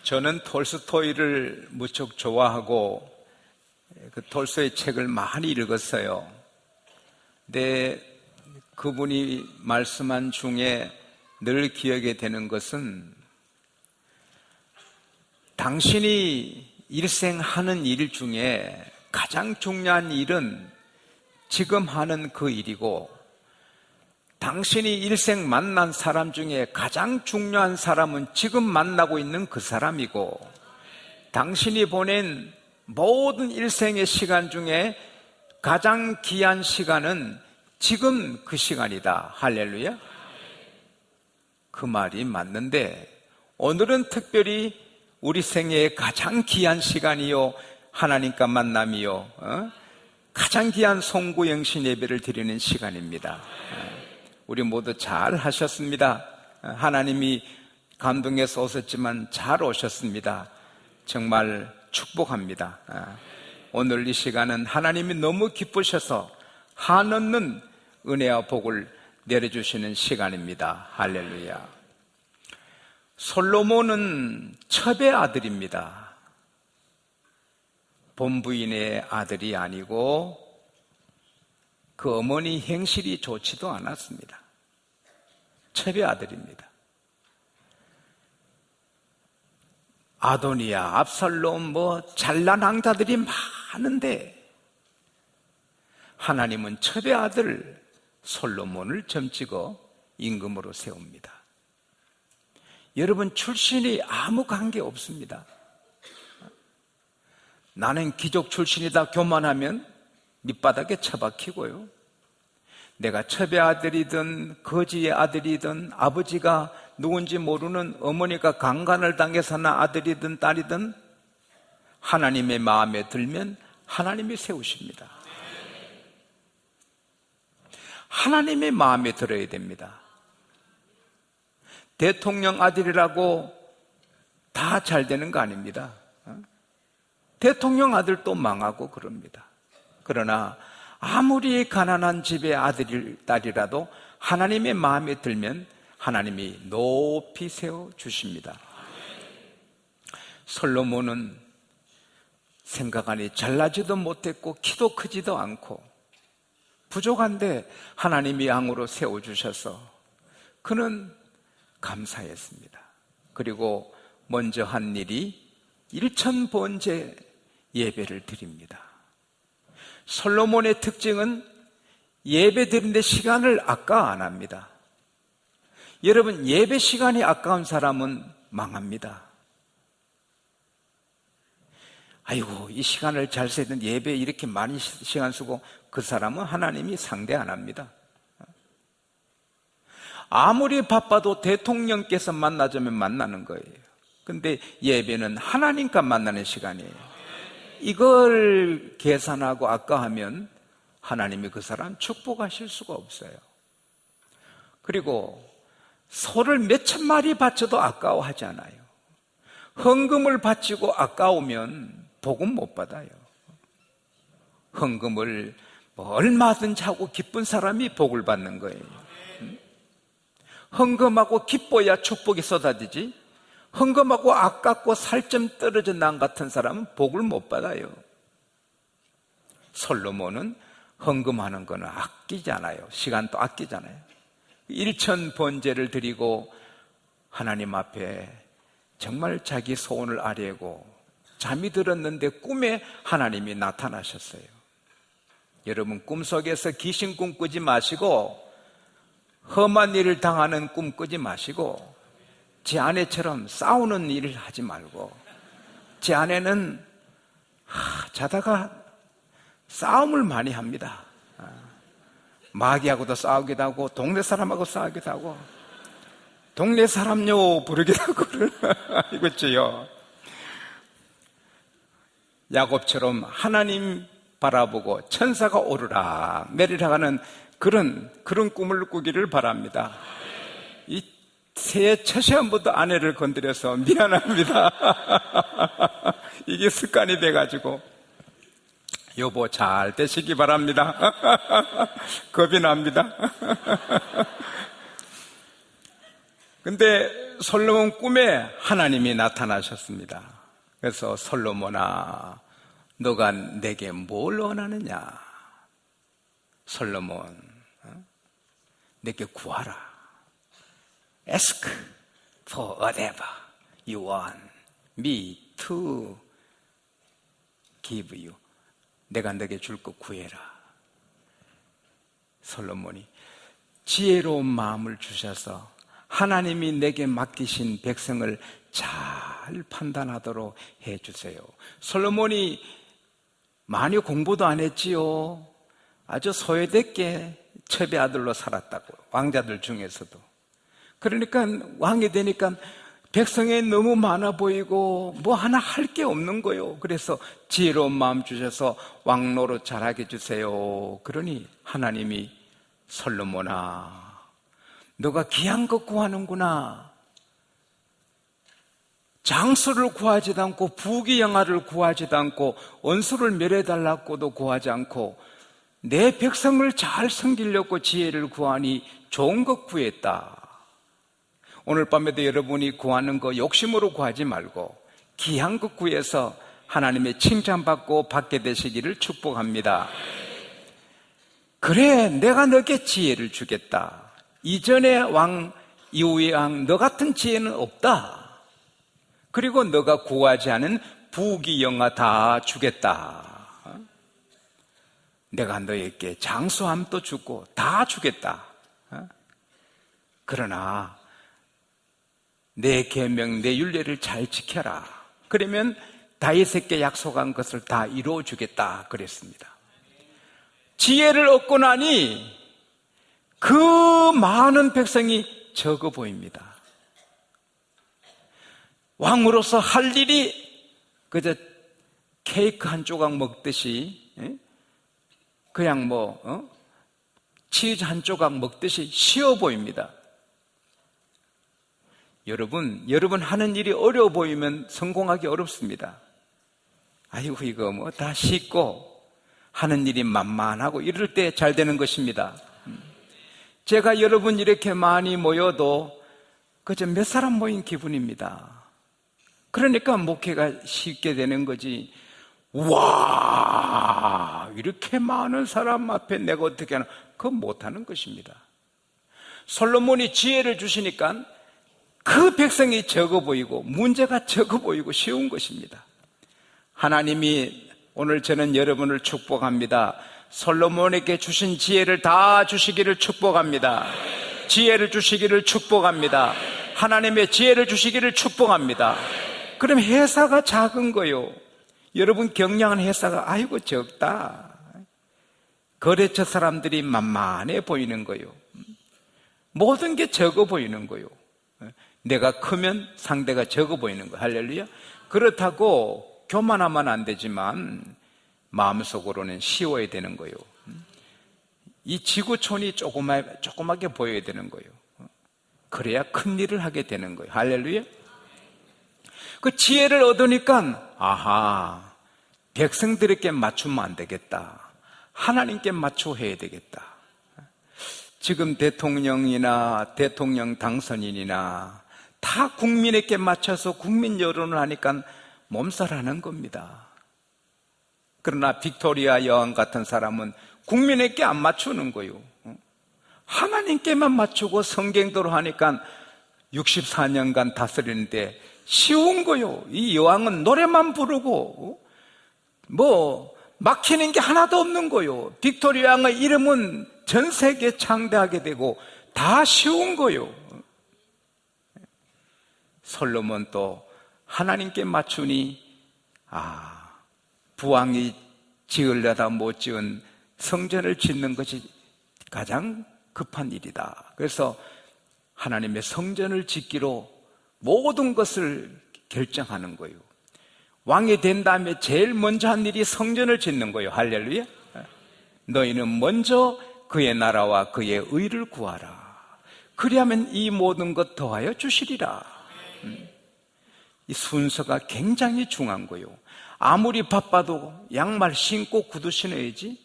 저는 톨스토이를 무척 좋아하고 그 톨스토이 책을 많이 읽었어요. 근데 그분이 말씀한 중에 늘 기억에 되는 것은 당신이 일생 하는 일 중에 가장 중요한 일은 지금 하는 그 일이고 당신이 일생 만난 사람 중에 가장 중요한 사람은 지금 만나고 있는 그 사람이고 당신이 보낸 모든 일생의 시간 중에 가장 귀한 시간은 지금 그 시간이다. 할렐루야. 그 말이 맞는데 오늘은 특별히 우리 생애의 가장 귀한 시간이요 하나님과 만남이요 가장 귀한 송구영신 예배를 드리는 시간입니다. 우리 모두 잘 하셨습니다. 하나님이 감동해서 오셨지만 잘 오셨습니다. 정말 축복합니다. 오늘 이 시간은 하나님이 너무 기쁘셔서 한없는 은혜와 복을 내려주시는 시간입니다. 할렐루야. 솔로몬은 첩의 아들입니다. 본부인의 아들이 아니고 그 어머니 행실이 좋지도 않았습니다. 첩의 아들입니다. 아도니아, 압살롬 잘난 왕자들이 많은데 하나님은 첩의 아들 솔로몬을 점찍어 임금으로 세웁니다. 여러분, 출신이 아무 관계 없습니다. 나는 귀족 출신이다 교만하면 밑바닥에 처박히고요. 내가 첩의 아들이든 거지의 아들이든 아버지가 누군지 모르는 어머니가 강간을 당해서 난 아들이든 딸이든 하나님의 마음에 들면 하나님이 세우십니다. 하나님의 마음에 들어야 됩니다. 대통령 아들이라고 다 잘 되는 거 아닙니다. 대통령 아들도 망하고 그럽니다. 그러나 아무리 가난한 집의 딸이라도 하나님의 마음에 들면 하나님이 높이 세워주십니다. 솔로몬은 생각하니 잘나지도 못했고 키도 크지도 않고 부족한데 하나님이 왕으로 세워주셔서 그는 감사했습니다. 그리고 먼저 한 일이 일천번제 예배를 드립니다. 솔로몬의 특징은 예배 드리는데 시간을 아까 안 합니다. 여러분, 예배 시간이 아까운 사람은 망합니다. 아이고, 이 시간을 잘 써야 되는데 예배에 이렇게 많이 시간 쓰고, 그 사람은 하나님이 상대 안 합니다. 아무리 바빠도 대통령께서 만나자면 만나는 거예요. 근데 예배는 하나님과 만나는 시간이에요. 이걸 계산하고 아까하면 하나님이 그 사람 축복하실 수가 없어요. 그리고 소를 몇천 마리 바쳐도 아까워하지 않아요. 헌금을 바치고 아까우면 복은 못 받아요. 헌금을 얼마든지 하고 기쁜 사람이 복을 받는 거예요. 헌금하고 기뻐야 축복이 쏟아지지, 헌금하고 아깝고 살점 떨어져 난 같은 사람은 복을 못 받아요. 솔로몬은 헌금하는 거는 아끼잖아요. 시간도 아끼잖아요. 일천번제를 드리고 하나님 앞에 정말 자기 소원을 아뢰고 잠이 들었는데 꿈에 하나님이 나타나셨어요. 여러분, 꿈속에서 귀신 꿈 꾸지 마시고 험한 일을 당하는 꿈 꾸지 마시고 제 아내처럼 싸우는 일을 하지 말고, 제 아내는 자다가 싸움을 많이 합니다. 마귀하고도 싸우기도 하고 동네 사람하고 싸우기도 하고 동네 사람요 부르기도 하고 이거지요. 야곱처럼 하나님 바라보고 천사가 오르락 내리락 하는 그런 꿈을 꾸기를 바랍니다. 이 새해 첫 시간부터 아내를 건드려서 미안합니다. 이게 습관이 돼가지고 여보 잘 되시기 바랍니다. 겁이 납니다. 근데 솔로몬 꿈에 하나님이 나타나셨습니다. 그래서 솔로몬아, 너가 내게 뭘 원하느냐? 솔로몬, 내게 구하라. Ask for whatever you want me to give you. 내가 너에게 줄 것 구해라. 솔로몬이 지혜로운 마음을 주셔서 하나님이 내게 맡기신 백성을 잘 판단하도록 해주세요. 솔로몬이 많이 공부도 안 했지요. 아주 소외됐게 첩의 아들로 살았다고, 왕자들 중에서도. 그러니까 왕이 되니까 백성이 너무 많아 보이고 뭐 하나 할 게 없는 거예요. 그래서 지혜로운 마음 주셔서 왕노릇 잘하게 해주세요. 그러니 하나님이 솔로몬아, 너가 귀한 것 구하는구나. 장수를 구하지도 않고 부귀영화를 구하지도 않고 원수를 멸해달라고도 구하지 않고 내 백성을 잘 섬기려고 지혜를 구하니 좋은 것 구했다. 오늘 밤에도 여러분이 구하는 거 욕심으로 구하지 말고 귀한 것 구해서 하나님의 칭찬받고 받게 되시기를 축복합니다. 그래, 내가 너에게 지혜를 주겠다. 이전의 왕, 이후의 왕, 너 같은 지혜는 없다. 그리고 너가 구하지 않은 부귀영화 다 주겠다. 내가 너에게 장수함도 주고 다 주겠다. 그러나 내 계명, 내 율례를 잘 지켜라. 그러면 다윗에게 약속한 것을 다 이루어 주겠다 그랬습니다. 지혜를 얻고 나니 그 많은 백성이 적어 보입니다. 왕으로서 할 일이 그저 케이크 한 조각 먹듯이, 그냥 치즈 한 조각 먹듯이 쉬워 보입니다. 여러분 하는 일이 어려워 보이면 성공하기 어렵습니다. 아이고, 이거 뭐 다 쉽고 하는 일이 만만하고 이럴 때 잘 되는 것입니다. 제가 여러분 이렇게 많이 모여도 그저 몇 사람 모인 기분입니다. 그러니까 목회가 쉽게 되는 거지. 와, 이렇게 많은 사람 앞에 내가 어떻게 하나, 그건 못하는 것입니다. 솔로몬이 지혜를 주시니까 그 백성이 적어 보이고 문제가 적어 보이고 쉬운 것입니다. 하나님이 오늘 저는 여러분을 축복합니다. 솔로몬에게 주신 지혜를 다 주시기를 축복합니다. 지혜를 주시기를 축복합니다. 하나님의 지혜를 주시기를 축복합니다. 그럼 회사가 작은 거요. 여러분 경영한 회사가 아이고 적다. 거래처 사람들이 만만해 보이는 거요. 모든 게 적어 보이는 거요. 내가 크면 상대가 적어 보이는 거. 할렐루야. 그렇다고 교만하면 안 되지만 마음속으로는 쉬워야 되는 거예요. 이 지구촌이 조그맣게 보여야 되는 거예요. 그래야 큰 일을 하게 되는 거예요. 할렐루야. 그 지혜를 얻으니까 아하, 백성들에게 맞추면 안 되겠다. 하나님께 맞춰 해야 되겠다. 지금 대통령이나 대통령 당선인이나 다 국민에게 맞춰서 국민 여론을 하니까 몸살하는 겁니다. 그러나 빅토리아 여왕 같은 사람은 국민에게 안 맞추는 거예요. 하나님께만 맞추고 성경대로 하니까 64년간 다스리는데 쉬운 거요. 이 여왕은 노래만 부르고 막히는 게 하나도 없는 거요. 빅토리아 여왕의 이름은 전 세계에 창대하게 되고 다 쉬운 거요. 솔로몬도 하나님께 맞추니 부왕이 지으려다 못 지은 성전을 짓는 것이 가장 급한 일이다. 그래서 하나님의 성전을 짓기로 모든 것을 결정하는 거예요. 왕이 된 다음에 제일 먼저 한 일이 성전을 짓는 거예요. 할렐루야. 너희는 먼저 그의 나라와 그의 의를 구하라. 그리하면 이 모든 것 더하여 주시리라. 이 순서가 굉장히 중요한 거예요. 아무리 바빠도 양말 신고 구두 신어야지,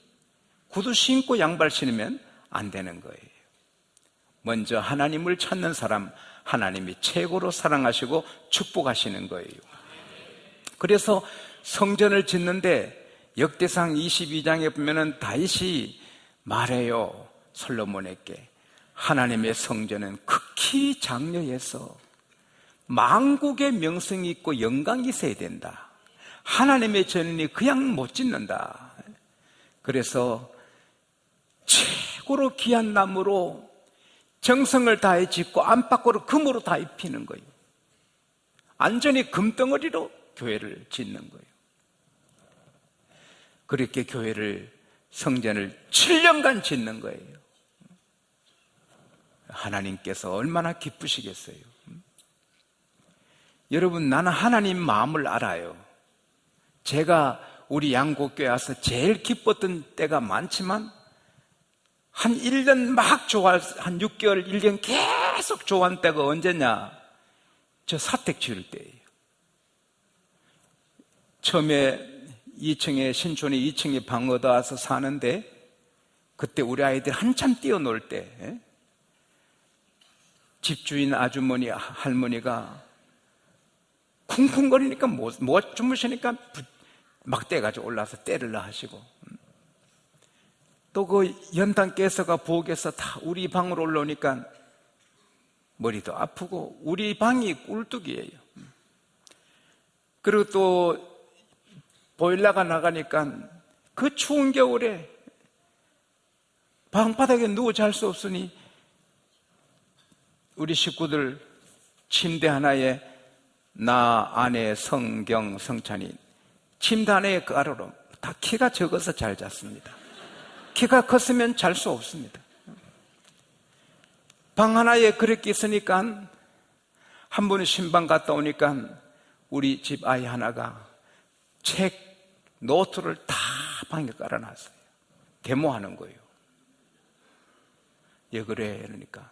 구두 신고 양발 신으면 안 되는 거예요. 먼저 하나님을 찾는 사람, 하나님이 최고로 사랑하시고 축복하시는 거예요. 그래서 성전을 짓는데 역대상 22장에 보면은 다윗이 말해요. 솔로몬에게 하나님의 성전은 극히 장려해서 만국의 명성이 있고 영광이 있어야 된다. 하나님의 전이 그냥 못 짓는다. 그래서 최고로 귀한 나무로 정성을 다해 짓고 안팎으로 금으로 다 입히는 거예요. 완전히 금덩어리로 교회를 짓는 거예요. 그렇게 교회를, 성전을 7년간 짓는 거예요. 하나님께서 얼마나 기쁘시겠어요. 여러분, 나는 하나님 마음을 알아요. 제가 우리 양곡교회 와서 제일 기뻤던 때가 많지만 한 1년 막 한 6개월, 1년 계속 좋아한 때가 언제냐? 저 사택 지을 때예요. 처음에 2층에, 신촌에 2층에 방 얻어와서 사는데 그때 우리 아이들 한참 뛰어놀 때 집주인 아주머니, 할머니가 쿵쿵거리니까 못 주무시니까 막대 가지고 올라와서 때리려 하시고, 또 그 연탄 깨서가 부엌에서 다 우리 방으로 올라오니까 머리도 아프고 우리 방이 꿀뚝이에요. 그리고 또 보일러가 나가니까 그 추운 겨울에 방바닥에 누워 잘 수 없으니 우리 식구들 침대 하나에 나, 아내, 성경, 성찬이 침대 하나에 그 아래로 다 키가 적어서 잘 잤습니다. 키가 컸으면 잘 수 없습니다. 방 하나에 그렇게 있으니까 한 번은 신방 갔다 오니까 우리 집 아이 하나가 책, 노트를 다 방에 깔아놨어요. 데모하는 거예요. 예, 그래. 그러니까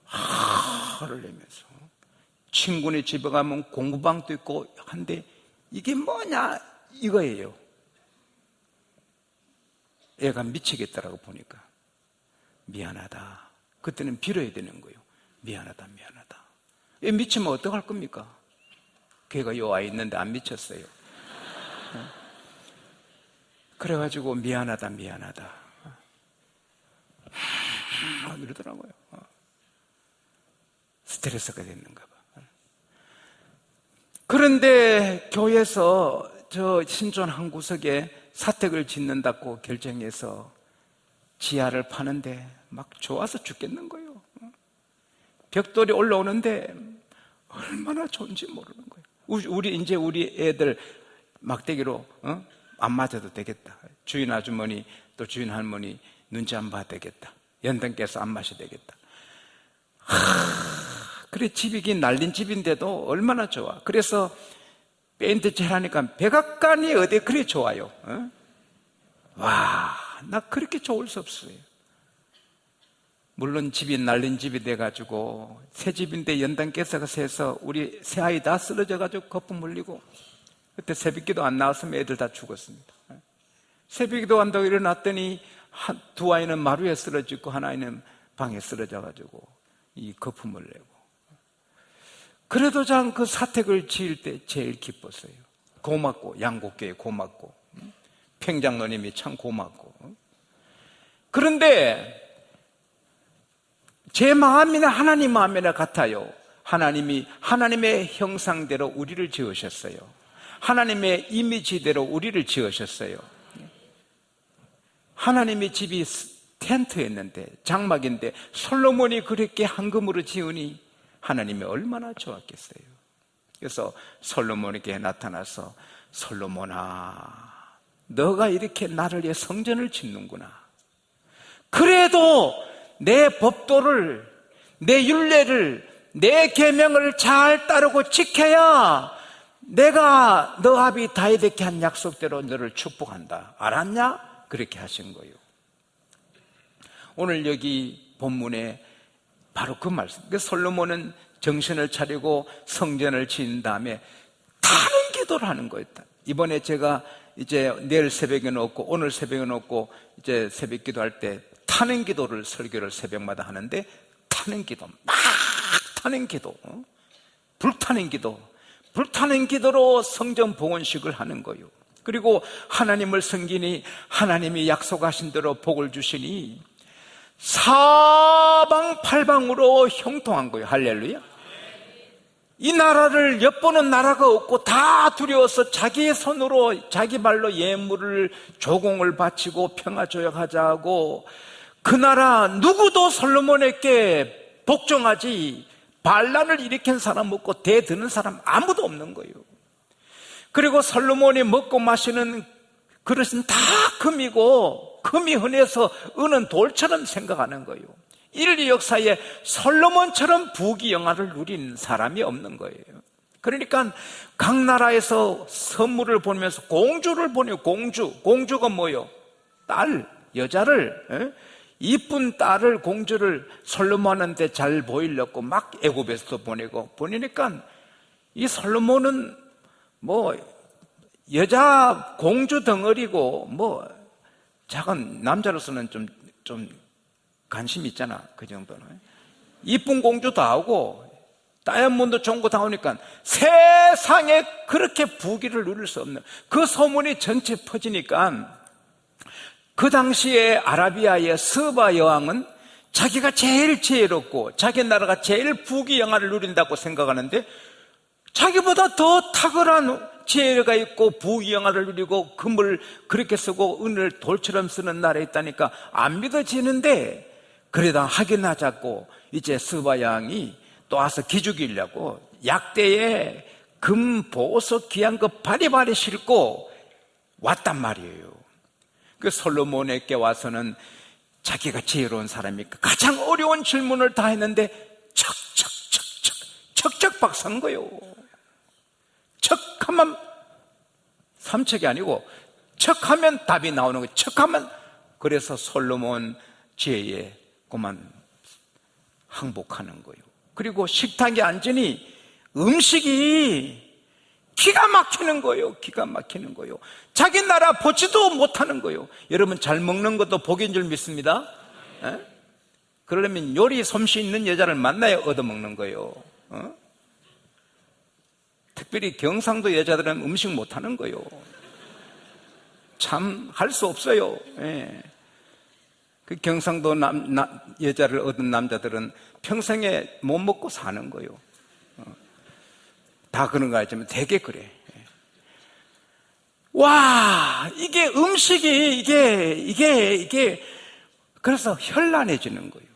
화를 내면서 친구네 집에 가면 공부방도 있고 한데 이게 뭐냐 이거예요. 애가 미치겠더라고 보니까. 미안하다. 그때는 빌어야 되는 거예요. 미안하다, 미안하다. 애 미치면 어떡할 겁니까? 걔가 요 아이 있는데 안 미쳤어요. 그래가지고 미안하다, 미안하다 이러더라고요. 스트레스가 됐는가 봐. 그런데 교회에서 저 신촌 한 구석에 사택을 짓는다고 결정해서 지하를 파는데 막 좋아서 죽겠는 거예요. 벽돌이 올라오는데 얼마나 좋은지 모르는 거예요. 우리 애들 막대기로 안 맞아도 되겠다. 주인 아주머니 또 주인 할머니 눈치 안 봐도 되겠다. 연등 깨서 안 마셔도 되겠다. 그래, 집이긴 날린 집인데도 얼마나 좋아. 그래서 페인트 칠하니까 백악관이 어디 그리 좋아요. 와, 나 그렇게 좋을 수 없어요. 물론 집이 날린 집이 돼가지고 새 집인데 연단 깨서가 새서 우리 새 아이 다 쓰러져가지고 거품 물리고, 그때 새벽기도 안 나왔으면 애들 다 죽었습니다. 새벽기도 한다고 일어났더니 두 아이는 마루에 쓰러지고 한 아이는 방에 쓰러져가지고 이 거품을 내고. 그래도 전 그 사택을 지을 때 제일 기뻤어요. 고맙고, 양곡교회 고맙고, 평장로님이 참 고맙고. 그런데 제 마음이나 하나님 마음이나 같아요. 하나님이 하나님의 형상대로 우리를 지으셨어요. 하나님의 이미지대로 우리를 지으셨어요. 하나님의 집이 텐트였는데, 장막인데 솔로몬이 그렇게 황금으로 지으니 하나님이 얼마나 좋았겠어요. 그래서 솔로몬에게 나타나서 솔로몬아, 너가 이렇게 나를 위해 성전을 짓는구나. 그래도 내 법도를, 내 율례를, 내 계명을 잘 따르고 지켜야 내가 너 아비 다윗에게 한 약속대로 너를 축복한다. 알았냐? 그렇게 하신 거예요. 오늘 여기 본문에 바로 그 말씀. 솔로몬은 정신을 차리고 성전을 지은 다음에 타는 기도를 하는 거였다. 이번에 제가 이제 내일 새벽에 놓고 오늘 새벽에 놓고 이제 새벽 기도할 때 타는 기도를 설교를 새벽마다 하는데, 타는 기도, 막 타는 기도, 불타는 기도, 불타는 기도로 성전 봉헌식을 하는 거예요. 그리고 하나님을 섬기니 하나님이 약속하신 대로 복을 주시니 사방팔방으로 형통한 거예요. 할렐루야. 이 나라를 엿보는 나라가 없고 다 두려워서 자기의 손으로 자기 발로 예물을 조공을 바치고 평화조약하자 하고, 그 나라 누구도 솔로몬에게 복종하지 반란을 일으킨 사람 없고 대드는 사람 아무도 없는 거예요. 그리고 솔로몬이 먹고 마시는 그릇은 다 금이고, 금이 흔해서 은은 돌처럼 생각하는 거예요. 인류 역사에 솔로몬처럼 부귀영화를 누린 사람이 없는 거예요. 그러니까 각 나라에서 선물을 보내면서 공주를 보내요. 공주가 뭐예요? 딸, 여자를, 이쁜 딸을, 공주를 솔로몬한테 잘 보이려고 막 애굽에서도 보내니까 이 솔로몬은 뭐 여자 공주 덩어리고, 뭐 작은 남자로서는 좀 관심 있잖아. 그 정도는. 이쁜 공주 다 하고 다이아몬드 좋은 거 다 오니까 세상에 그렇게 부귀를 누릴 수 없는 그 소문이 전체 퍼지니까, 그 당시에 아라비아의 스바 여왕은 자기가 제일 지혜롭고 자기 나라가 제일 부귀영화를 누린다고 생각하는데, 자기보다 더 탁월한 지혜가 있고 부귀영화를 누리고 금을 그렇게 쓰고 은을 돌처럼 쓰는 나라에 있다니까 안 믿어지는데, 그러다 확인하자고 이제 스바 여왕이 또 와서 기죽이려고 약대에 금, 보석, 귀한 거 바리바리 싣고 왔단 말이에요. 그 솔로몬에게 와서는 자기가 지혜로운 사람이니까 가장 어려운 질문을 다 했는데 척척 박산 거예요. 척하면 삼척이 아니고 척하면 답이 나오는 거예요. 척하면. 그래서 솔로몬 지혜에 그만 항복하는 거예요. 그리고 식탁에 앉으니 음식이 기가 막히는 거예요. 기가 막히는 거예요. 자기 나라 보지도 못하는 거예요. 여러분, 잘 먹는 것도 복인 줄 믿습니다. 그러려면 요리 솜씨 있는 여자를 만나야 얻어먹는 거예요. 특별히 경상도 여자들은 음식 못하는 거예요. 참 할 수 없어요. 그 경상도 여자를 얻은 남자들은 평생에 못 먹고 사는 거예요. 다 그런 거 알지만 되게 그래. 와, 이게 음식이 이게 그래서 현란해지는 거예요.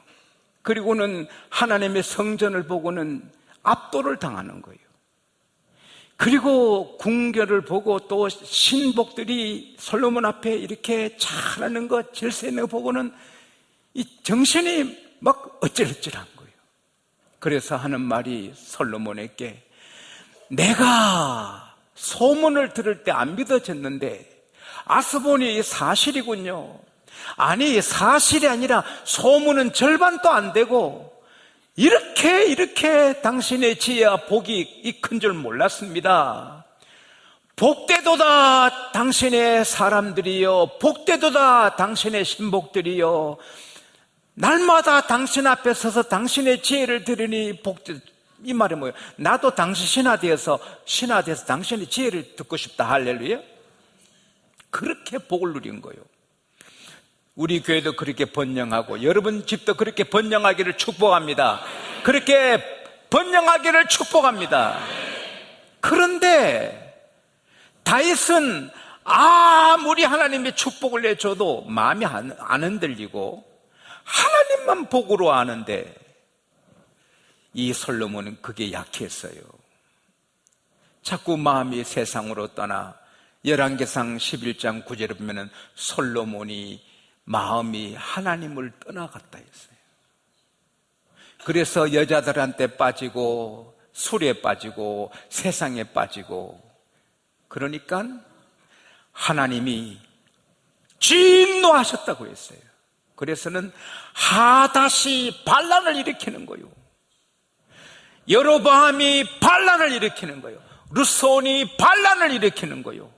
그리고는 하나님의 성전을 보고는 압도를 당하는 거예요. 그리고 궁궐을 보고 또 신복들이 솔로몬 앞에 이렇게 잘하는 것, 질서있는 거 보고는 이 정신이 막 어찔어찔한 거예요. 그래서 하는 말이 솔로몬에게, 내가 소문을 들을 때 안 믿어졌는데 아스보니 사실이군요. 아니, 사실이 아니라 소문은 절반도 안 되고 이렇게 당신의 지혜와 복이 큰 줄 몰랐습니다. 복되도다 당신의 사람들이요, 복되도다 당신의 신복들이요, 날마다 당신 앞에 서서 당신의 지혜를 들으니 복되. 이 말이 뭐예요? 나도 당신 신하되어서 당신의 지혜를 듣고 싶다. 할렐루야. 그렇게 복을 누린 거예요. 우리 교회도 그렇게 번영하고 여러분 집도 그렇게 번영하기를 축복합니다. 그렇게 번영하기를 축복합니다. 그런데 다윗은 아무리 하나님의 축복을 내줘도 마음이 안 흔들리고 하나님만 복으로 아는데, 이 솔로몬은 그게 약했어요. 자꾸 마음이 세상으로 떠나 열왕기상 11장 9절에 보면은 솔로몬이 마음이 하나님을 떠나갔다 했어요. 그래서 여자들한테 빠지고 술에 빠지고 세상에 빠지고, 그러니까 하나님이 진노하셨다고 했어요. 그래서는 하다시 반란을 일으키는 거예요. 여로보암이 반란을 일으키는 거예요. 르손이 반란을 일으키는 거예요.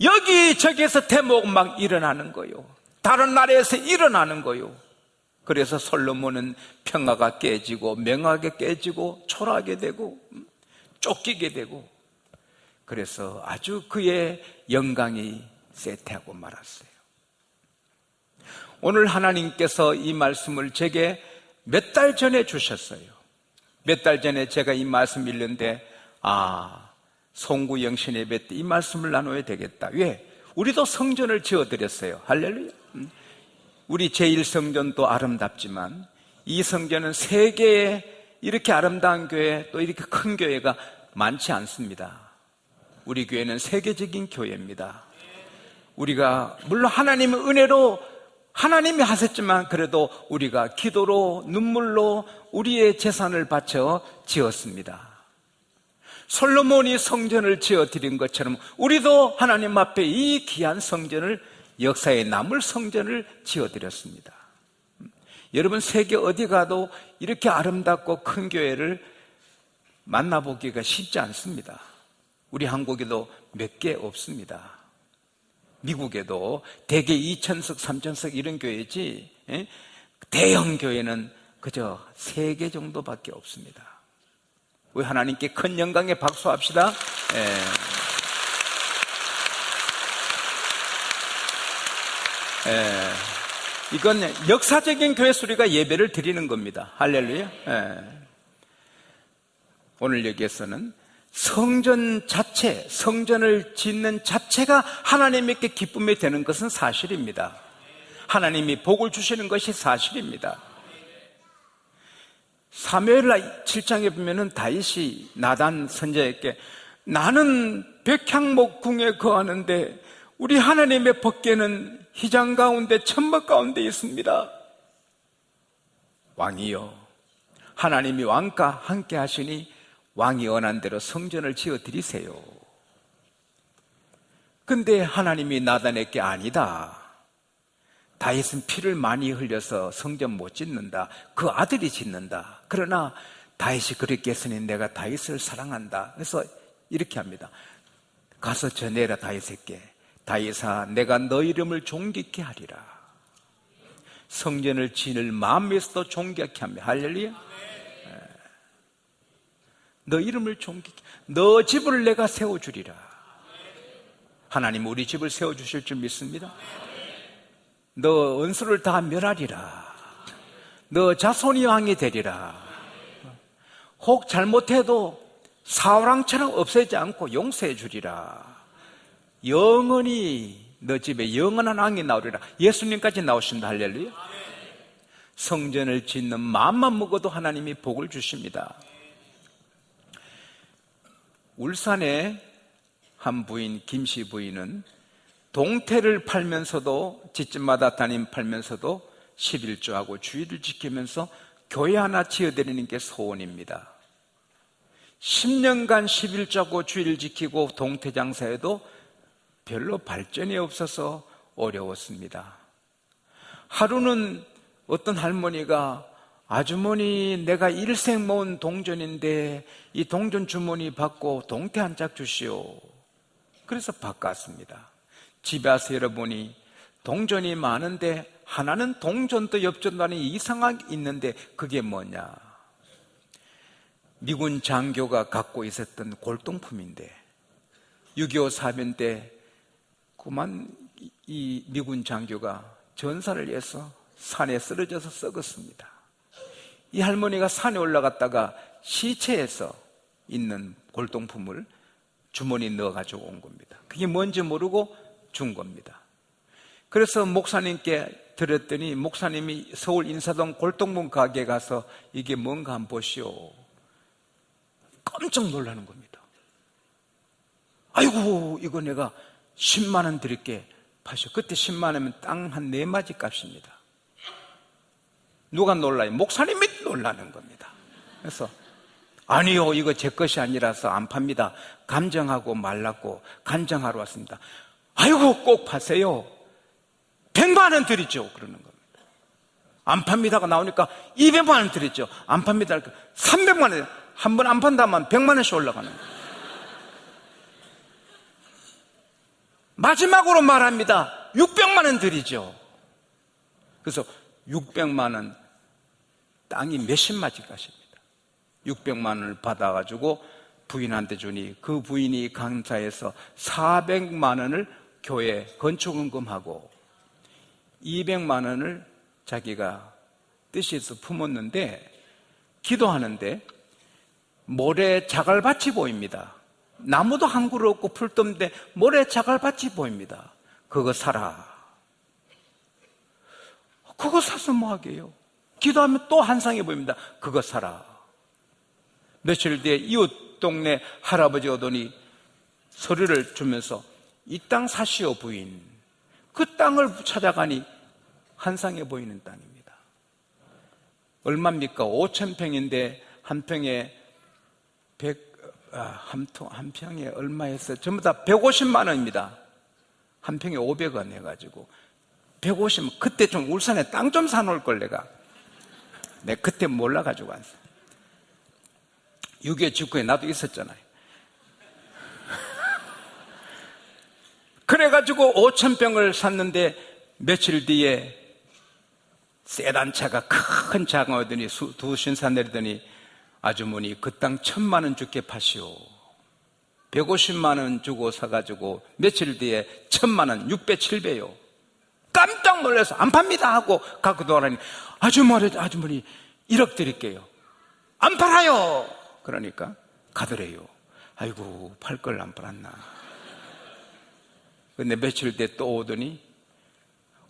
여기저기에서 대목 막 일어나는 거예요. 다른 나라에서 일어나는 거예요. 그래서 솔로몬은 평화가 깨지고 명하게 깨지고 초라하게 되고 쫓기게 되고, 그래서 아주 그의 영광이 쇠퇴하고 말았어요. 오늘 하나님께서 이 말씀을 제게 몇 달 전에 주셨어요. 몇 달 전에 제가 이 말씀 읽는데, 송구 영신 예배 때 이 말씀을 나눠야 되겠다. 왜? 우리도 성전을 지어드렸어요. 할렐루야. 우리 제1성전도 아름답지만 이 성전은 세계에 이렇게 아름다운 교회, 또 이렇게 큰 교회가 많지 않습니다. 우리 교회는 세계적인 교회입니다. 우리가 물론 하나님의 은혜로 하나님이 하셨지만, 그래도 우리가 기도로 눈물로 우리의 재산을 바쳐 지었습니다. 솔로몬이 성전을 지어드린 것처럼 우리도 하나님 앞에 이 귀한 성전을, 역사에 남을 성전을 지어드렸습니다. 여러분, 세계 어디 가도 이렇게 아름답고 큰 교회를 만나보기가 쉽지 않습니다. 우리 한국에도 몇 개 없습니다. 미국에도 대개 2,000석, 3,000석 이런 교회지, 대형 교회는 그저 3개 정도밖에 없습니다. 우리 하나님께 큰 영광에 박수합시다. 이건 역사적인 교회 수리가 예배를 드리는 겁니다. 할렐루야. 오늘 여기에서는 성전 자체, 성전을 짓는 자체가 하나님께 기쁨이 되는 것은 사실입니다. 하나님이 복을 주시는 것이 사실입니다. 사무엘하 7장에 보면은 다윗이 나단 선지자에게, 나는 백향목 궁에 거하는데 우리 하나님의 법궤는 휘장 가운데 천막 가운데 있습니다. 왕이여, 하나님이 왕과 함께 하시니 왕이 원한 대로 성전을 지어 드리세요. 근데 하나님이 나단에게, 아니다, 다윗은 피를 많이 흘려서 성전 못 짓는다. 그 아들이 짓는다. 그러나 다윗이 그렇게 했으니 내가 다윗을 사랑한다. 그래서 이렇게 합니다. 가서 전해라 다윗에게, 다윗아, 내가 너 이름을 존귀케 하리라. 성전을 지을 마음에서도 존귀케 합니다. 할렐루야. 너 이름을 존귀케, 너 집을 내가 세워주리라. 하나님 우리 집을 세워주실 줄 믿습니다. 너 원수를 다 멸하리라. 너 자손이 왕이 되리라. 혹 잘못해도 사울왕처럼 없애지 않고 용서해 주리라. 영원히 너 집에 영원한 왕이 나오리라. 예수님까지 나오신다. 할렐루야. 성전을 짓는 마음만 먹어도 하나님이 복을 주십니다. 울산의 한 부인, 김씨 부인은 동태를 팔면서도, 집집마다 팔면서도 11조하고 주일을 지키면서 교회 하나 지어드리는 게 소원입니다. 10년간 11조하고 주일을 지키고 동태 장사에도 별로 발전이 없어서 어려웠습니다. 하루는 어떤 할머니가, 아주머니, 내가 일생 모은 동전인데 이 동전 주머니 받고 동태 한 짝 주시오. 그래서 바꿨습니다. 집에 와서 열어보니 동전이 많은데 하나는 동전도 엽전도 아닌 이상하게 있는데 그게 뭐냐? 미군 장교가 갖고 있었던 골동품인데 6.25 사변 때 그만 이 미군 장교가 전사를 위해서 산에 쓰러져서 썩었습니다. 이 할머니가 산에 올라갔다가 시체에서 있는 골동품을 주머니에 넣어가지고 온 겁니다. 그게 뭔지 모르고 준 겁니다. 그래서 목사님께 드렸더니 목사님이 서울 인사동 골동품 가게에 가서 이게 뭔가 한번 보시오. 깜짝 놀라는 겁니다. 아이고, 이거 내가 10만 원 드릴게 파셔. 그때 10만 원이면 땅 한 4마지 값입니다. 누가 놀라요? 목사님이 놀라는 겁니다. 그래서 아니요, 이거 제 것이 아니라서 안 팝니다. 감정하고 말랐고 간정하러 왔습니다. 아이고, 꼭 파세요. 100만 원 드리죠. 그러는 겁니다. 안 팝니다가 나오니까 200만 원 드리죠. 안 팝니다. 300만 원. 한 번 안 판다면 100만 원씩 올라가는 거예요. 마지막으로 말합니다. 600만 원 드리죠. 그래서 600만 원, 땅이 몇십마지 가십니다. 600만 원을 받아가지고 부인한테 주니 그 부인이 감사해서 400만 원을 교회 건축원금하고 200만 원을 자기가 뜻에서 품었는데, 기도하는데 모래 자갈밭이 보입니다. 나무도 한 그루 없고 풀도 없는데 모래 자갈밭이 보입니다. 그거 사라. 그거 사서 뭐 하게요? 기도하면 또 한 상이 보입니다. 그거 사라. 며칠 뒤에 이웃 동네 할아버지 오더니 서류를 주면서 이 땅 사시오 부인. 그 땅을 찾아가니 한 상에 보이는 땅입니다. 얼마입니까? 5,000평인데 한 평에 한 평에 얼마였어요? 전부 다 150만 원입니다. 한 평에 500원 해가지고 150만. 그때 좀 울산에 땅 좀 사놓을 걸 내가 그때 몰라가지고 왔어. 6.25 직후에 나도 있었잖아요. 그래가지고 5,000평을 샀는데 며칠 뒤에 세단차가 큰 차가 오더니 두 신사 내리더니 아주머니 그 땅 1,000만 원 주게 파시오. 150만 원 주고 사가지고 며칠 뒤에 1,000만 원 6배 7배요. 깜짝 놀라서 안 팝니다 하고 갖고 돌아가니 아주머니 1억 드릴게요. 안 팔아요. 그러니까 가더래요. 아이고 팔 걸 안 팔았나. 근데 며칠 뒤에 또 오더니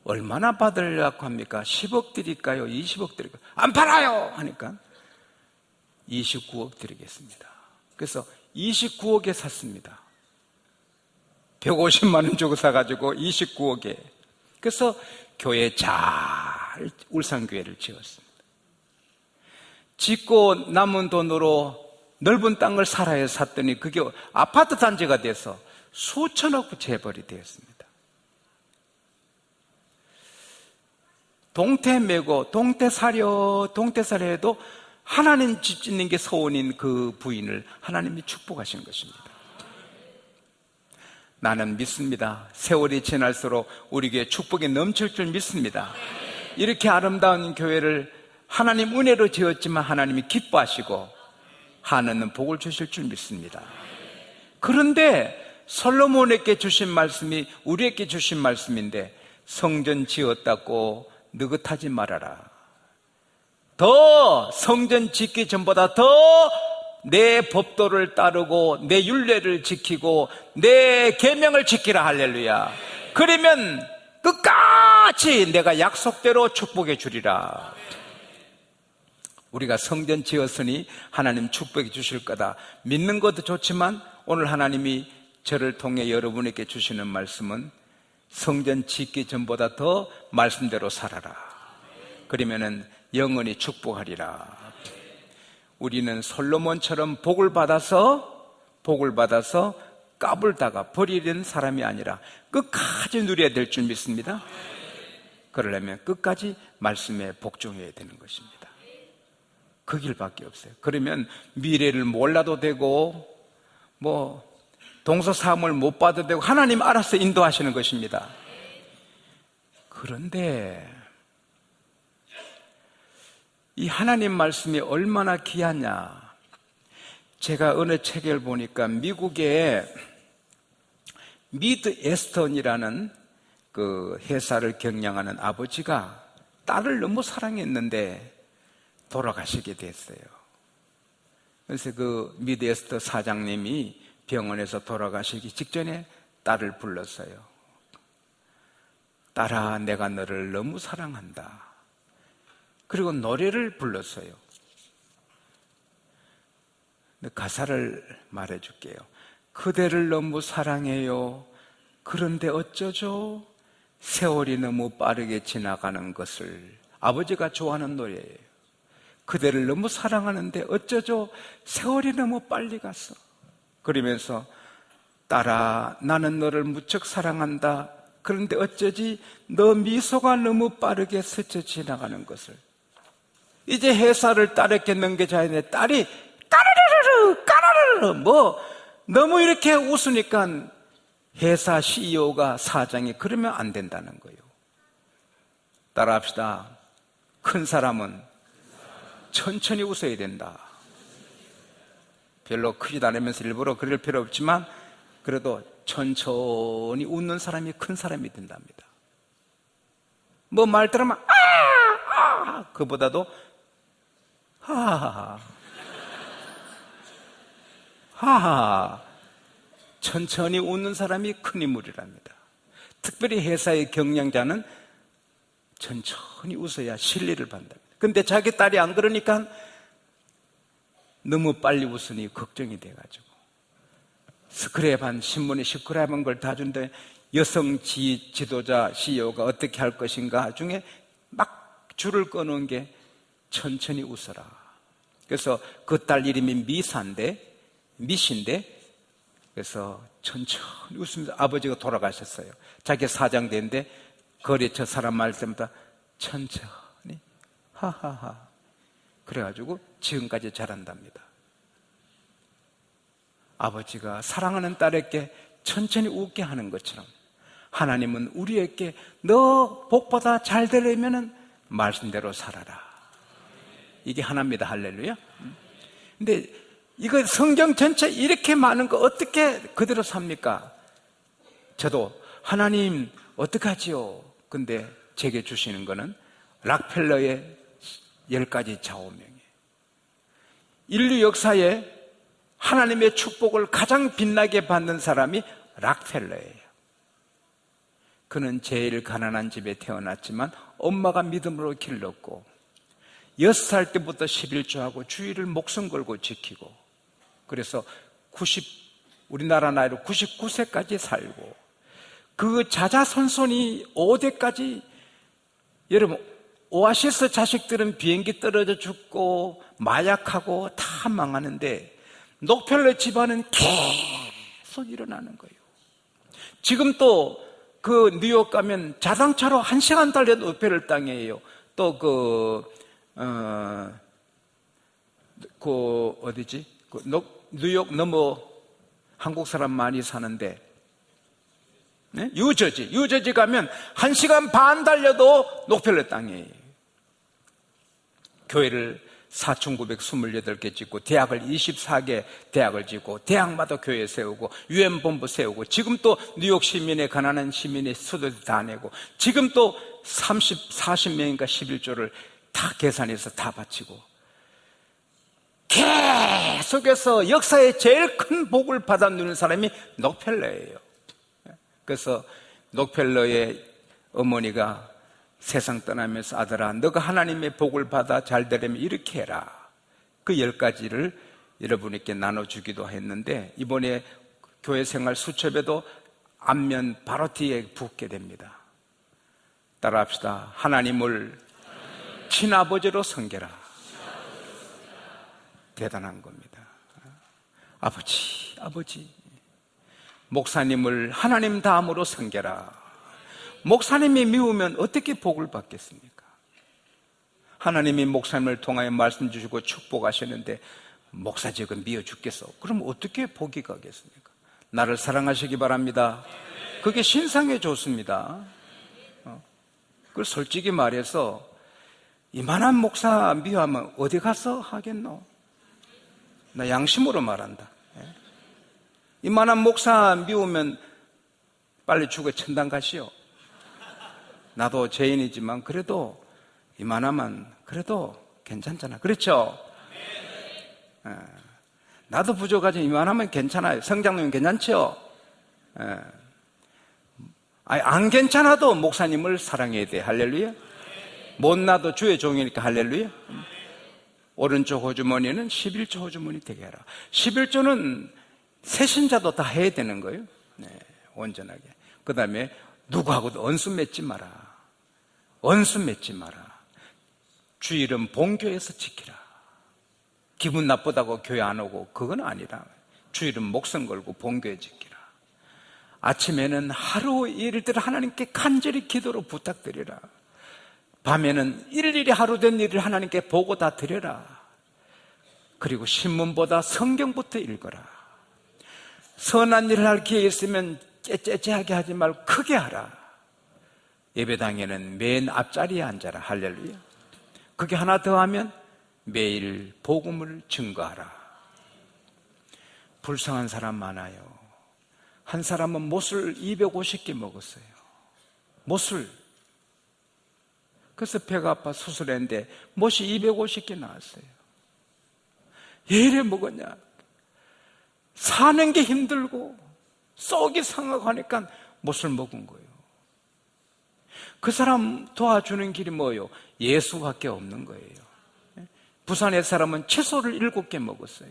얼마나 받으려고 합니까? 10억 드릴까요? 20억 드릴까요? 안 팔아요 하니까 29억 드리겠습니다. 그래서 29억에 샀습니다. 150만 원 주고 사가지고 29억에. 그래서 교회 잘 울산교회를 지었습니다. 짓고 남은 돈으로 넓은 땅을 살아야 샀더니 그게 아파트 단지가 돼서 수천억 재벌이 되었습니다. 동태 메고 동태 사려 해도 하나님 집 짓는 게 소원인 그 부인을 하나님이 축복하신 것입니다. 나는 믿습니다. 세월이 지날수록 우리 교회 축복이 넘칠 줄 믿습니다. 이렇게 아름다운 교회를 하나님 은혜로 지었지만 하나님이 기뻐하시고 하나님은 복을 주실 줄 믿습니다. 그런데 솔로몬에게 주신 말씀이 우리에게 주신 말씀인데, 성전 지었다고 느긋하지 말아라. 더 성전 짓기 전보다 더 내 법도를 따르고 내 율례를 지키고 내 계명을 지키라. 할렐루야. 그러면 끝까지 내가 약속대로 축복해 주리라. 우리가 성전 지었으니 하나님 축복해 주실 거다 믿는 것도 좋지만, 오늘 하나님이 저를 통해 여러분에게 주시는 말씀은 성전 짓기 전보다 더 말씀대로 살아라. 그러면은 영원히 축복하리라. 우리는 솔로몬처럼 복을 받아서 까불다가 버리는 사람이 아니라 끝까지 누려야 될 줄 믿습니다. 그러려면 끝까지 말씀에 복종해야 되는 것입니다. 그 길밖에 없어요. 그러면 미래를 몰라도 되고 동서사함을 못 봐도 되고 하나님 알아서 인도하시는 것입니다. 그런데 이 하나님 말씀이 얼마나 귀하냐. 제가 어느 책을 보니까 미국의 미드 에스턴이라는 그 회사를 경영하는 아버지가 딸을 너무 사랑했는데 돌아가시게 됐어요. 그래서 그 미드 에스턴 사장님이 병원에서 돌아가시기 직전에 딸을 불렀어요. 딸아, 내가 너를 너무 사랑한다. 그리고 노래를 불렀어요. 가사를 말해줄게요. 그대를 너무 사랑해요. 그런데 어쩌죠? 세월이 너무 빠르게 지나가는 것을. 아버지가 좋아하는 노래예요. 그대를 너무 사랑하는데 어쩌죠? 세월이 너무 빨리 갔어. 그러면서 딸아, 나는 너를 무척 사랑한다. 그런데 어쩌지? 너 미소가 너무 빠르게 스쳐 지나가는 것을. 이제 회사를 딸에게 넘겨줘야 하는데 딸이 까르르르 너무 이렇게 웃으니까 회사 CEO가 사장이 그러면 안 된다는 거예요. 따라합시다. 큰 사람은 천천히 웃어야 된다. 별로 크지도 않으면서 일부러 그럴 필요 없지만 그래도 천천히 웃는 사람이 큰 사람이 된답니다. 뭐 말 들으면 그보다도 하하하 하하 천천히 웃는 사람이 큰 인물이랍니다. 특별히 회사의 경영자는 천천히 웃어야 신뢰를 받는다. 근데 자기 딸이 안 그러니까 너무 빨리 웃으니 걱정이 돼가지고 스크랩한 신문에 스크랩한 걸 다 준대. 여성 지도자 CEO가 어떻게 할 것인가 중에 막 줄을 꺼놓은 게 천천히 웃어라. 그래서 그 딸 이름이 미신데 그래서 천천히 웃으면서 아버지가 돌아가셨어요. 자기 사장대인데 거래처 사람 말 때마다 천천히 하하하 그래가지고 지금까지 자란답니다. 아버지가 사랑하는 딸에게 천천히 웃게 하는 것처럼 하나님은 우리에게 너 복보다 잘 되려면 말씀대로 살아라. 이게 하나입니다. 할렐루야. 근데 이거 성경 전체 이렇게 많은 거 어떻게 그대로 삽니까? 저도 하나님 어떡하지요? 근데 제게 주시는 거는 락펠러의 10가지 좌우명이에요. 인류 역사에 하나님의 축복을 가장 빛나게 받는 사람이 락펠러예요. 그는 제일 가난한 집에 태어났지만 엄마가 믿음으로 길렀고 6살 때부터 11조하고 주의를 목숨 걸고 지키고 그래서 우리나라 나이로 99세까지 살고 그 자자손손이 5대까지 여러분 오아시스 자식들은 비행기 떨어져 죽고 마약하고 다 망하는데 록펠러 집안은 계속 일어나는 거예요. 지금 또 그 뉴욕 가면 자동차로 1시간 달려도 록펠러 땅이에요. 또 어디지? 뉴욕 넘어 한국 사람 많이 사는데 네? 유저지 가면 1시간 반 달려도 록펠러 땅이에요. 교회를 4,928개 짓고 대학을 24개 대학을 짓고 대학마다 교회 세우고 유엔본부 세우고 지금 또 뉴욕 시민의 가난한 시민의 수도도 다 내고 지금 또 40명인가 11조를 다 계산해서 다 바치고 계속해서 역사에 제일 큰 복을 받아 누리는 사람이 록펠러예요. 그래서 록펠러의 어머니가 세상 떠나면서 아들아 너가 하나님의 복을 받아 잘 되려면 이렇게 해라. 그 10가지를 여러분에게 나눠주기도 했는데 이번에 교회 생활 수첩에도 앞면 바로 뒤에 붙게 됩니다. 따라합시다. 하나님을 친아버지로 섬겨라. 대단한 겁니다. 아버지 목사님을 하나님 다음으로 섬겨라. 목사님이 미우면 어떻게 복을 받겠습니까? 하나님이 목사님을 통하여 말씀 주시고 축복하시는데 목사직은 미워 죽겠어. 그럼 어떻게 복이 가겠습니까? 나를 사랑하시기 바랍니다. 그게 신상에 좋습니다. 그걸 솔직히 말해서 이만한 목사 미워하면 어디 가서 하겠노? 나 양심으로 말한다. 이만한 목사 미우면 빨리 죽어 천당 가시오. 나도 죄인이지만 그래도 이만하면 그래도 괜찮잖아. 그렇죠? 나도 부족하지만 이만하면 괜찮아요. 성장님은 괜찮죠? 안 괜찮아도 목사님을 사랑해야 돼. 할렐루야. 못나도 주의 종이니까 할렐루야. 오른쪽 호주머니는 11조 호주머니 되게 해라. 11조는 새신자도 다 해야 되는 거예요. 네, 온전하게. 그 다음에 누구하고도 언수 맺지 마라. 언수 맺지 마라. 주 이름 본교에서 지키라. 기분 나쁘다고 교회 안 오고 그건 아니라 주 이름 목숨 걸고 본교에 지키라. 아침에는 하루 일들 하나님께 간절히 기도로 부탁드리라. 밤에는 일일이 하루 된 일을 하나님께 보고 다 드려라. 그리고 신문보다 성경부터 읽어라. 선한 일을 할 기회 있으면 째째하게 하지 말고 크게 하라. 예배당에는 맨 앞자리에 앉아라. 할렐루야. 그게 하나 더 하면 매일 복음을 증거하라. 불쌍한 사람 많아요. 한 사람은 못을 250개 먹었어요. 못을. 그래서 배가 아파 수술했는데 못이 250개 나왔어요. 왜 이래 먹었냐? 사는 게 힘들고 속이 상하고 하니까 못을 먹은 거예요. 그 사람 도와주는 길이 뭐예요? 예수밖에 없는 거예요. 부산의 사람은 채소를 7개 먹었어요.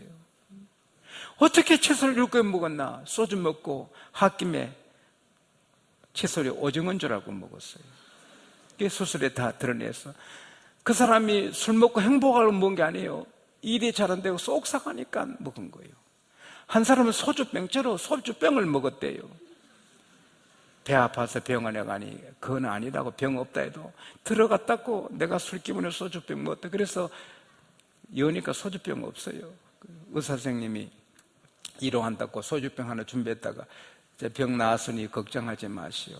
어떻게 채소를 7개 먹었나? 소주 먹고 홧김에 채소를 오징어인 줄 알고 먹었어요. 그게 수술에 다 드러내서. 그 사람이 술 먹고 행복하려고 먹은 게 아니에요. 일이 잘 안 되고 속 상하니까 먹은 거예요. 한 사람은 소주병째로 소주병을 먹었대요. 배 아파서 병원에 가니 그건 아니라고, 병 없다 해도 들어갔다고 내가 술 기분에 소주병 먹었다. 그래서 여니까 소주병 없어요. 의사 선생님이 이로한다고 소주병 하나 준비했다가 이제 병 나았으니 걱정하지 마시오.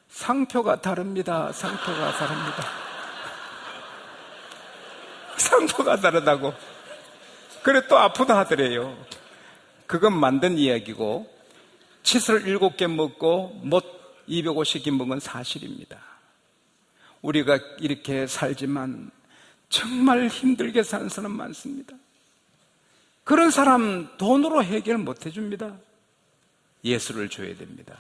상표가 다릅니다. 상표가 다릅니다. 상표가 다르다고. 그래 또 아프다 하더래요. 그건 만든 이야기고, 칫솔 7개 먹고 못 250개 먹은 사실입니다. 우리가 이렇게 살지만 정말 힘들게 사는 사람 많습니다. 그런 사람 돈으로 해결 못 해줍니다. 예수를 줘야 됩니다.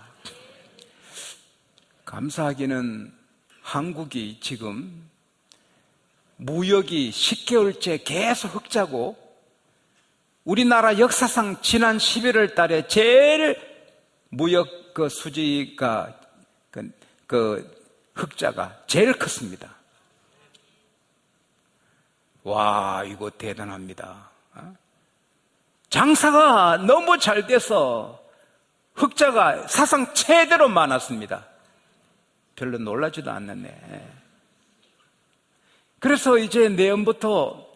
감사하기는 한국이 지금 무역이 10개월째 계속 흑자고, 우리나라 역사상 지난 11월 달에 제일 무역 그 수지가 그 흑자가 제일 컸습니다. 와, 이거 대단합니다. 장사가 너무 잘 돼서 흑자가 사상 최대로 많았습니다. 별로 놀라지도 않았네. 그래서 이제 내년부터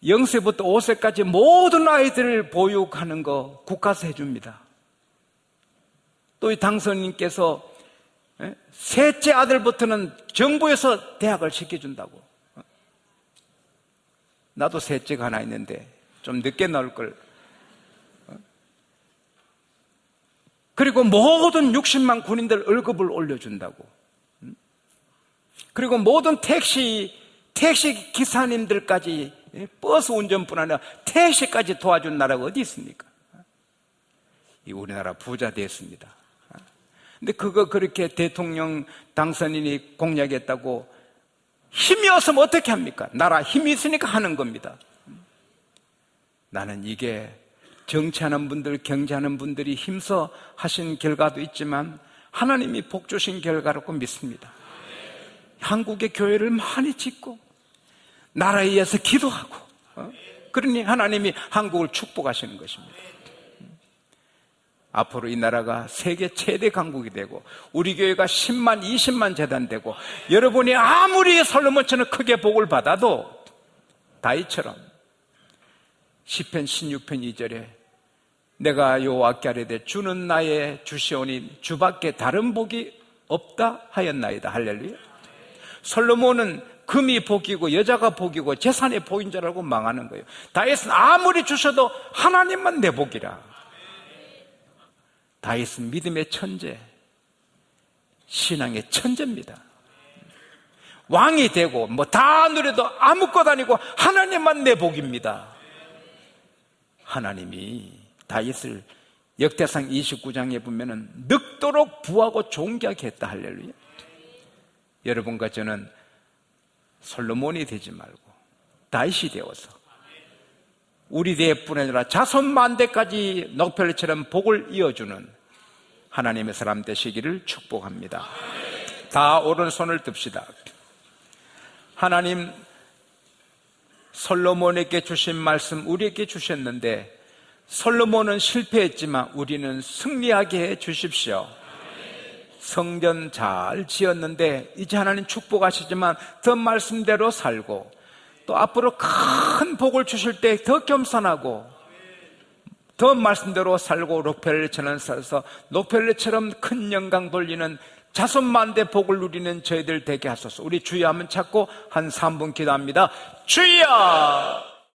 0세부터 5세까지 모든 아이들을 보육하는 거 국가에서 해줍니다. 또 이 당선인께서 셋째 아들부터는 정부에서 대학을 시켜준다고. 나도 셋째가 하나 있는데 좀 늦게 나올 걸. 그리고 모든 60만 군인들 월급을 올려준다고. 그리고 모든 택시 기사님들까지, 버스 운전뿐 아니라 택시까지 도와준 나라가 어디 있습니까? 이 우리나라 부자 됐습니다. 근데 그거 그렇게 대통령 당선인이 공약했다고 힘이 없으면 어떻게 합니까? 나라 힘이 있으니까 하는 겁니다. 나는 이게 정치하는 분들, 경제하는 분들이 힘써 하신 결과도 있지만 하나님이 복 주신 결과라고 믿습니다. 한국의 교회를 많이 짓고 나라에 의해서 기도하고, 그러니 하나님이 한국을 축복하시는 것입니다. 앞으로 이 나라가 세계 최대 강국이 되고 우리 교회가 10만, 20만 재단되고, 여러분이 아무리 솔로몬처럼 크게 복을 받아도 다윗처럼 시편 16편 2절에 내가 여호와께 아뢰되 주는 나의 주시오니 주밖에 다른 복이 없다 하였나이다. 할렐루야. 솔로몬은 금이 복이고 여자가 복이고 재산이 복인 줄 알고 망하는 거예요. 다윗은 아무리 주셔도 하나님만 내 복이라. 다윗은 믿음의 천재, 신앙의 천재입니다. 왕이 되고 뭐 다 누려도 아무것도 아니고 하나님만 내 복입니다. 하나님이 다윗을 역대상 29장에 보면은 늙도록 부하고 존귀하게 했다. 할렐루야. 여러분과 저는 솔로몬이 되지 말고 다윗이 되어서 우리 대뿐 아니라 자손 만대까지 녹별처럼 복을 이어주는 하나님의 사람 되시기를 축복합니다. 다 오른손을 듭시다. 하나님, 솔로몬에게 주신 말씀 우리에게 주셨는데 솔로몬은 실패했지만 우리는 승리하게 해 주십시오. 성전 잘 지었는데 이제 하나님 축복하시지만 더 말씀대로 살고, 또 앞으로 큰 복을 주실 때 더 겸손하고 더 말씀대로 살고 록펠레처럼 살아서 록펠레처럼 큰 영광 돌리는 자손만대 복을 누리는 저희들 되게 하소서. 우리 주여 한번 찾고 한 3분 기도합니다. 주여!